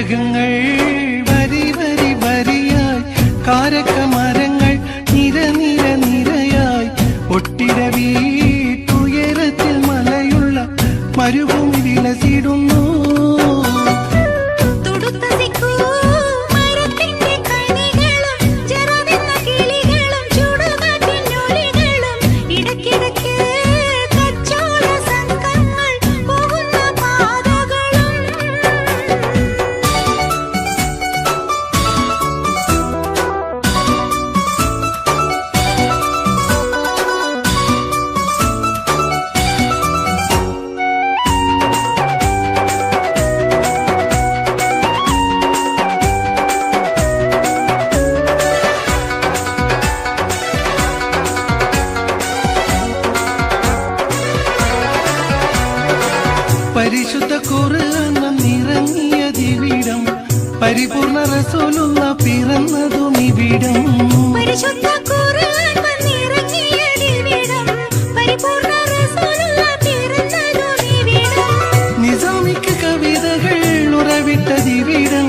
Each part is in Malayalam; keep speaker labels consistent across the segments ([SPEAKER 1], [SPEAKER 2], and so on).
[SPEAKER 1] ഒട്ടകങ്ങൾ വരി വരി വരിയായി, കാരക്കമരങ്ങൾ നിര നിര നിരയായി, ഒട്ടിര വീട്ടുയരത്തിൽ മലയുള്ള മരുഭൂമി വിലസിടുന്നു. പരിശുദ്ധ ഖുർആൻ വന്നിറങ്ങിയതിവിടം, പരിപൂർണ റസൂലുള്ള പിറന്നതും ഇവിടം.
[SPEAKER 2] പരിശുദ്ധ ഖുർആൻ വന്നിറങ്ങിയതിവിടം, പരിപൂർണ റസൂലുള്ള പിറന്നതും ഇവിടം.
[SPEAKER 1] നിസാമിക്ക് കവിതകൾ ഉറവിട്ടതിവിടം,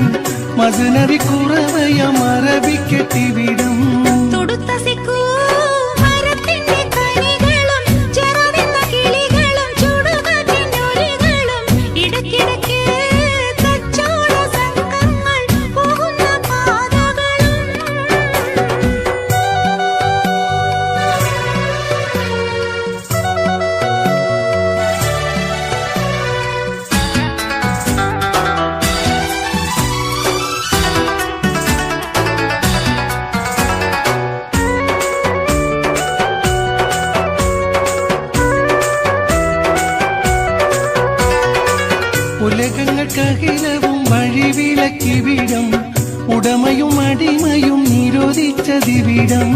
[SPEAKER 1] മസ്നവി ഖുറവയം അറബിക്കെട്ടിവിടം. ഉലകങ്ങൾക്കഖിലവും വഴിവിലക്കിവിടം, ഉടമയും അടിമയും നിരോധിച്ചതിവിടം.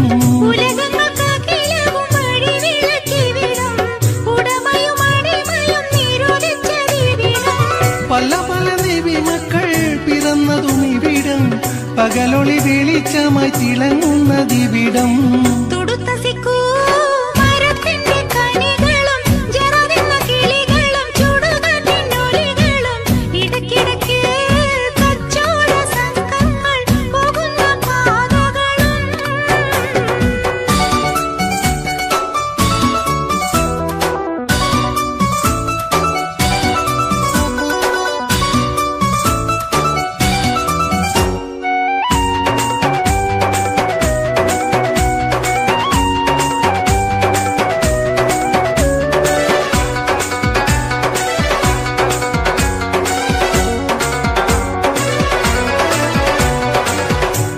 [SPEAKER 1] പല പല നബി മക്കൾ പിറന്നതും ഇവിടം, പകലൊളി വെളിച്ചമായി തിളങ്ങുന്നതിവിടം.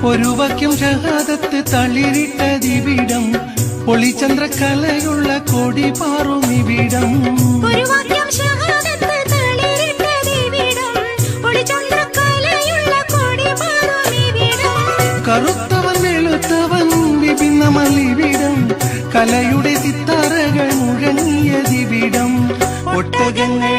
[SPEAKER 1] ഒരു വാക്യം ഷഹാദത്ത് തളിരിട്ടതിവിടം, ഒളിചന്ദ്രകലയുള്ള കൊടി പാറുമിവിടം. കറുത്തവൻ വെളുത്തവൻ വിഭിന്നമല്ലിവിടം, കലയുടെ സിത്താരകൾ മുഴങ്ങിയതിവിടം. ഒട്ടകങ്ങൾ